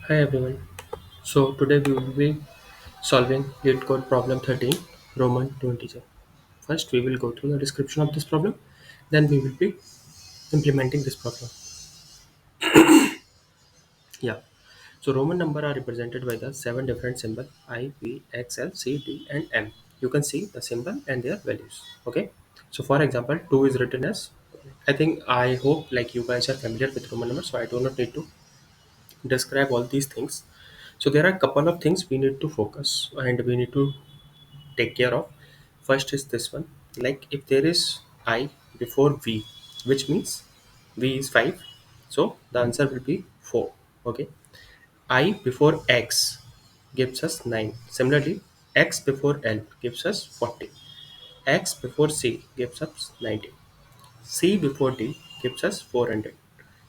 Hi everyone. So today we will be solving Leetcode problem 13, Roman 20. First we will go through the description of this problem, then we will be implementing this problem. Yeah. So Roman number are represented by the seven different symbol I, V, X, L, C, D and M. You can see the symbol and their values. Okay. So for example, 2 is written as I hope like you guys are familiar with Roman numbers, so I do not need to describe all these things. So there are a couple of things we need to focus and we need to take care of. First is this one. Like if there is I before V, which means V is 5. So the answer will be 4. Okay. I before X gives us 9. Similarly, X before L gives us 40. X before C gives us 90. C before D gives us 400.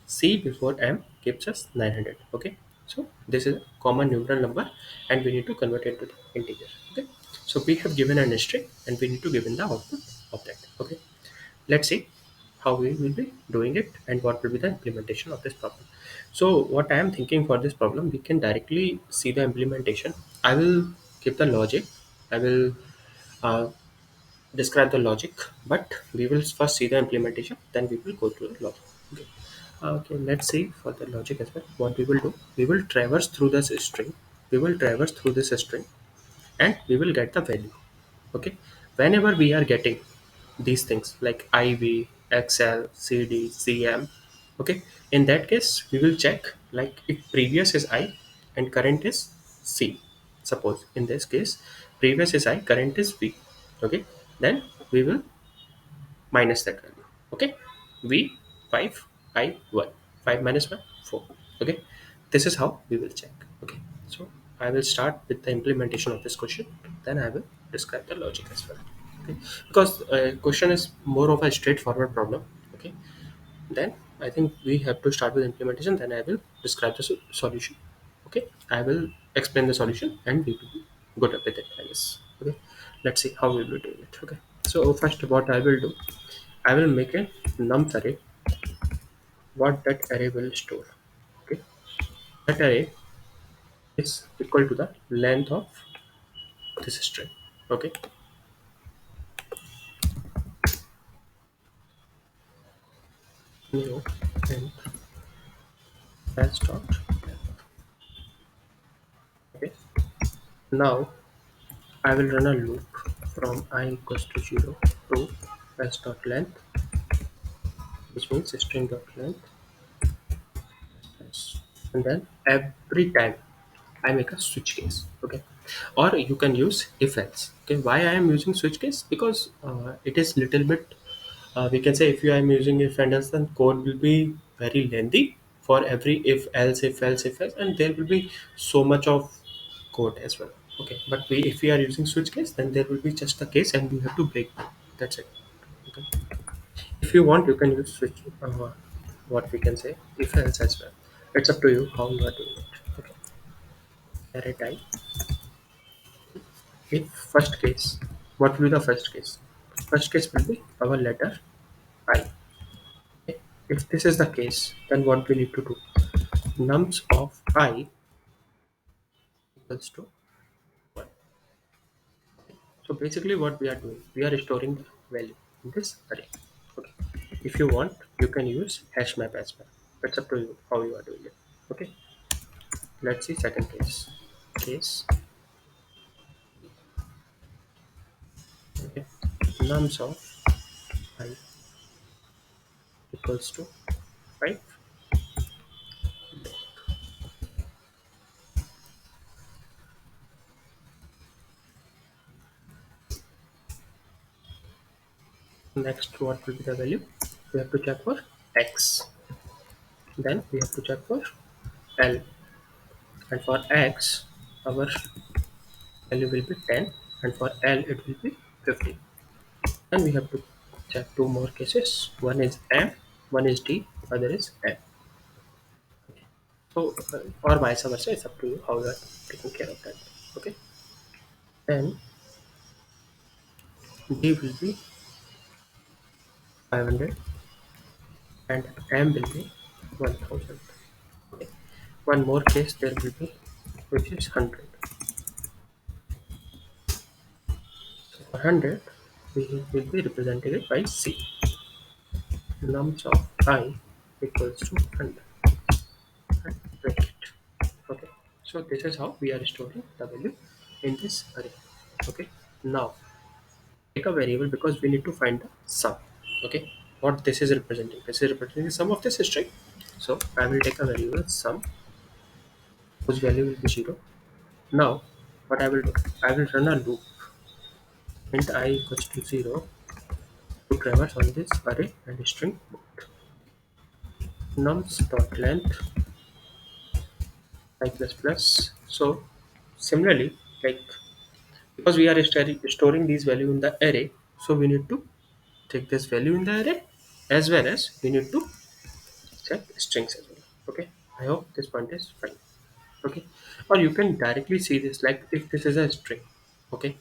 C before M gives us 900. Okay. So this is a common numeral number and we need to convert it to the integer. Okay. So we have given an string and we need to give in the output of that. Okay. Let's see how we will be doing it and what will be the implementation of this problem. So what I am thinking for this problem, we can directly see the implementation. I will give the logic. I will uh, describe the logic, but we will first see the implementation, then we will go through the logic. Okay. Okay, let's see for the logic as well. What we will do, we will traverse through this string. We will traverse through this string and we will get the value. Okay. Whenever we are getting these things like IV, XL, CD, CM, okay, in that case, we will check like if previous is I and current is C. Suppose in this case, previous is I, current is V. Okay, then we will minus that value. Okay, V 5, I 1. 5 minus 1, 4. Okay, this is how we will check. Okay, so I will start with the implementation of this question, then I will describe the logic as well. Okay, because question is more of a straightforward problem. Okay, then I think we have to start with implementation, then I will describe the solution. Okay, I will explain the solution and we will be good with it, I guess. Okay, let's see how we will do it. Okay, so first what I will do, I will make a num array, what that array will store. Okay, that array is equal to the length of this string. Okay, new and s dot. Okay, now I will run a loop from I equals to 0 to s dot length, which means string dot length s. And then every time I make a switch case. Okay, or you can use if else. Okay, why I am using switch case? Because it is little bit, we can say if you am using if and else, then code will be very lengthy for every if else, and there will be so much of code as well. Okay, but if we are using switch case, then there will be just a case and we have to break. That's it. Okay, if you want, you can use switch. What we can say if else as well. It's up to you how you are doing it. Okay, array type. If first case, what will be the first case? First case will be our letter I. Okay. If this is the case, then what we need to do? Nums of I equals to 1. So basically what we are doing, we are storing the value in this array. Okay. If you want, you can use hash map as well. It's up to you how you are doing it. Okay. Let's see second case. Case, okay. Nums of I equals to 5. Next, what will be the value? We have to check for x. Then we have to check for L. And for x, our value will be 10. And for L, it will be 50. And we have to check two more cases. One is M, one is D, other is N. So, or vice versa, it's up to you how you are taking care of that. Okay. Then D will be 500 and M will be 1000. Okay. one more case there will be, which is 100. So for 100, we will be representing it by C. Nums of I equals to 100 and break it. Okay. So this is how we are storing the value in this array. Okay. Now take a variable because we need to find the sum. Okay. What this is representing? This is representing the sum of this string. So I will take a variable sum whose value will be 0. Now what I will do? I will run a loop int I equals to 0 to traverse on this array and string nums dot length I plus plus. So similarly, like because we are storing these value in the array, so we need to take this value in the array as well as we need to check strings as well. Okay, I hope this point is fine. Okay, or you can directly see this like if this is a string. Okay,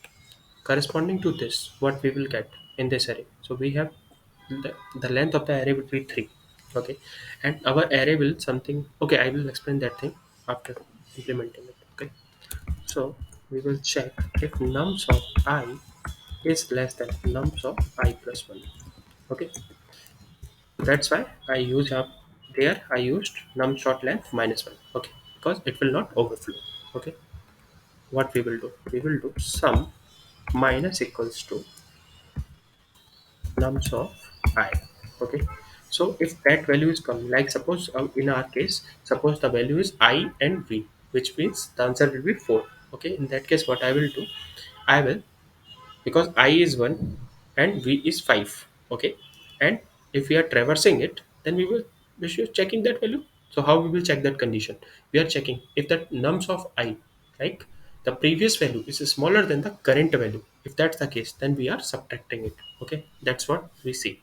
corresponding to this, what we will get in this array. So we have the length of the array will be 3. Okay, and our array will something. Okay, I will explain that thing after implementing it. Okay, so we will check if nums of I is less than nums of I plus 1. Okay, that's why I use up there I used num short length minus 1. Okay, because it will not overflow. Okay, what we will do? We will do sum minus equals to nums of I. Okay, so if that value is coming, like suppose in our case, suppose the value is I and V, which means the answer will be 4. Okay, in that case, what I will do, I will, because I is 1 and V is 5. Okay, and if we are traversing it, then we should checking that value. So how we will check that condition? We are checking if that nums of I, like the previous value is smaller than the current value. If that's the case, then we are subtracting it. Okay, that's what we see.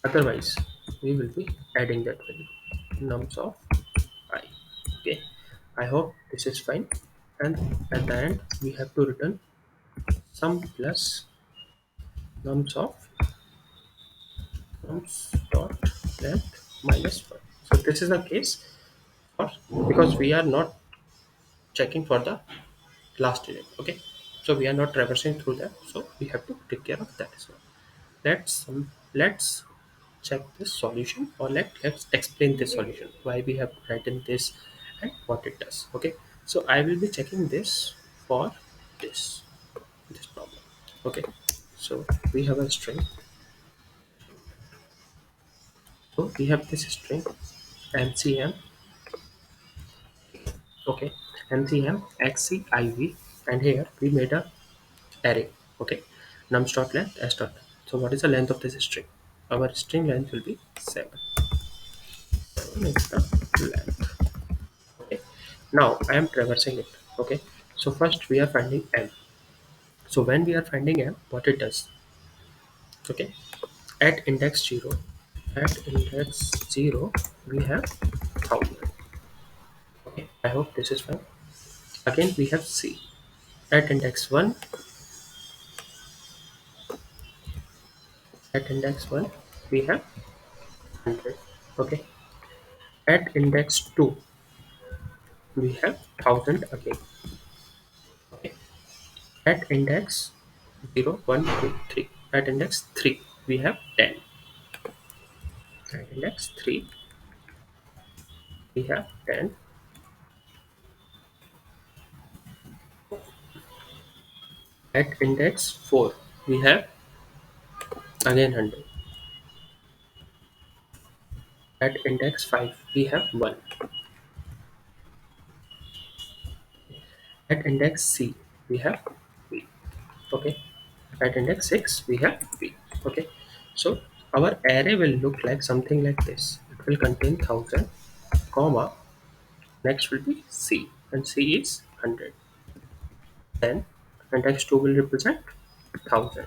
Otherwise we will be adding that value nums of I. Okay, I hope this is fine. And at the end we have to return sum plus nums of nums dot length minus 1. So this is the case for, because we are not checking for the last element. Okay, so we are not traversing through that, so we have to take care of that as well. Let's check this solution, or let's explain this solution, why we have written this and what it does. Okay, so I will be checking this for this problem. Okay, so we have a string. So we have this string mcm. Okay, mcm XCIV, and here we made a array. Okay, nums dot length s dot length. So what is the length of this string? Our string length will be 7. 7 is the length. Okay, now I am traversing it. Okay, so first we are finding m. So when we are finding m, what it does? Okay, at index 0, at index 0 we have 1000. Okay, I hope this is fine. Again we have c. At index 1, at index 1 we have 100. Okay, at index 2 we have 1000 again. Okay, at index 0, 1, 2, 3. At index 3 we have 10. At index 3 we have 10. At index 4 we have again 100. At index 5 we have 1. At index c we have v. Okay, at index 6 we have v. Okay, so our array will look like something like this. It will contain 1000 comma, next will be c, and c is 100. Then index 2 will represent 1000.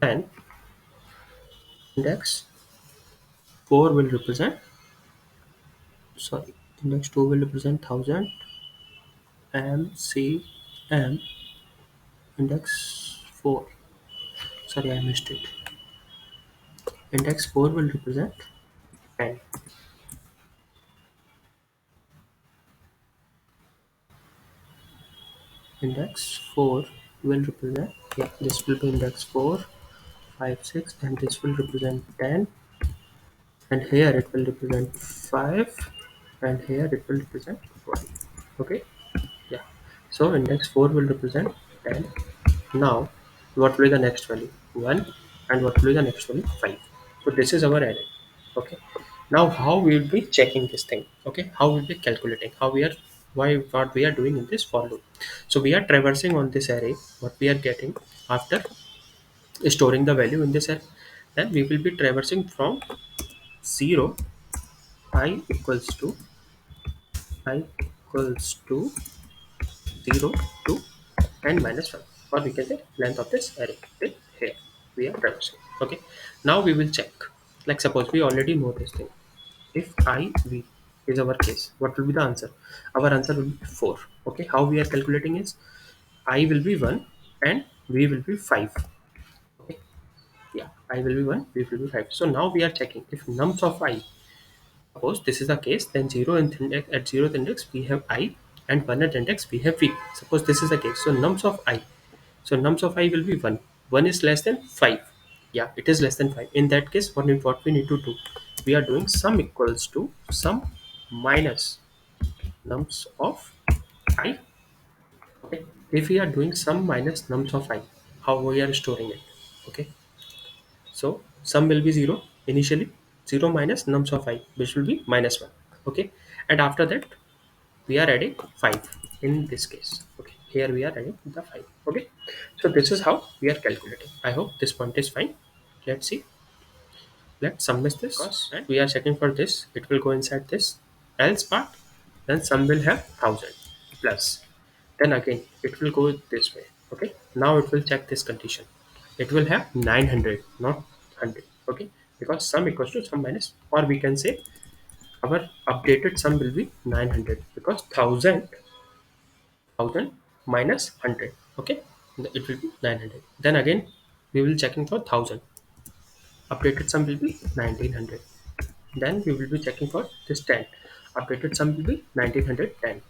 Then index 4 will represent, sorry, index 2 will represent 1000, m c m. Index 4, sorry I missed it. Index 4 will represent 10. index 4 will represent, yeah, this will be index 4, 5, 6, and this will represent 10, and here it will represent 5, and here it will represent 1. Okay, yeah. So index 4 will represent 10. Now what will be the next value? 1. And what will be the next value? 5. So this is our array. Okay, now how we will be checking this thing? Okay, how we will be calculating, how we are, why, what we are doing in this for loop? So we are traversing on this array what we are getting after storing the value in this array. Then we will be traversing from 0, I equals to I equals to 0 to n minus 1, or we can say length of this array till here we are traversing. Okay, now we will check, like suppose we already know this thing. If I v is our case, what will be the answer? Our answer will be 4. Okay, how we are calculating is I will be 1 and v will be 5. Okay, yeah, I will be 1, v will be 5. So now we are checking if nums of I, suppose this is the case, then 0 and index, at 0th index we have I, and 1 at index we have v. Suppose this is the case, so nums of I, so nums of I will be 1. 1 is less than 5. Yeah, it is less than 5. In that case, what we need to do? We are doing sum equals to sum minus nums of I. Okay. If we are doing sum minus nums of I, how we are storing it? Okay. So sum will be 0 initially. 0 minus nums of I, which will be minus 1. Okay. And after that, we are adding 5 in this case. Okay, here we are adding the 5. Okay, so this is how we are calculating. I hope this point is fine. Let's see, let's summarize this, and we are checking for this, it will go inside this else part, then sum will have 1000 plus, then again it will go this way. Okay, now it will check this condition, it will have 900, not 100. Okay, because sum equals to sum minus, or we can say our updated sum will be 900, because 1000 minus 100. Okay, it will be 900. Then again we will checking for 1000, updated sum will be 1900. Then we will be checking for this 10, updated sum will be 1910.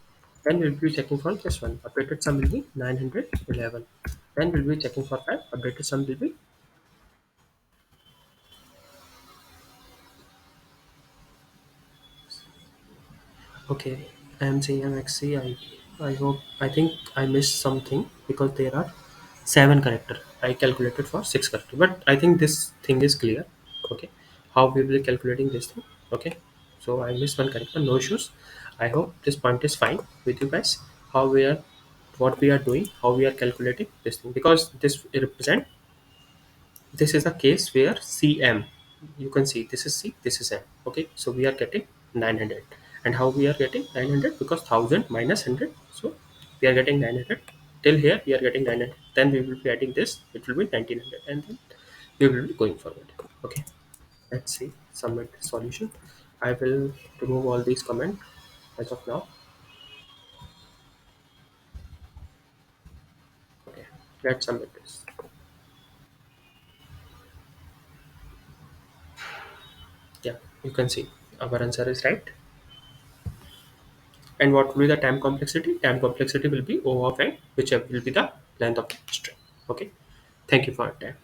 Then we will be checking for this one, updated sum will be 911. Then we will be checking for 5, updated sum will be, okay, MCMXC. I hope, I think I missed something, because there are 7 character. I calculated for 6 character, but I think this thing is clear. Okay, how we will be calculating this thing. Okay, so I missed one character, no issues. I hope this point is fine with you guys. How we are, what we are doing, how we are calculating this thing, because this represent, this is a case where cm, you can see this is c, this is m. Okay, so we are getting 900. And how we are getting 900? Because 1000 minus 100, so we are getting 900. Till here we are getting 900, then we will be adding this, it will be 1900, and then we will be going forward. Okay, let's see, submit the solution. I will remove all these comments as of now. Okay, let's submit this. Yeah, you can see our answer is right. And what will be the time complexity? Time complexity will be O of n, which will be the length of the string. Okay. Thank you for your time.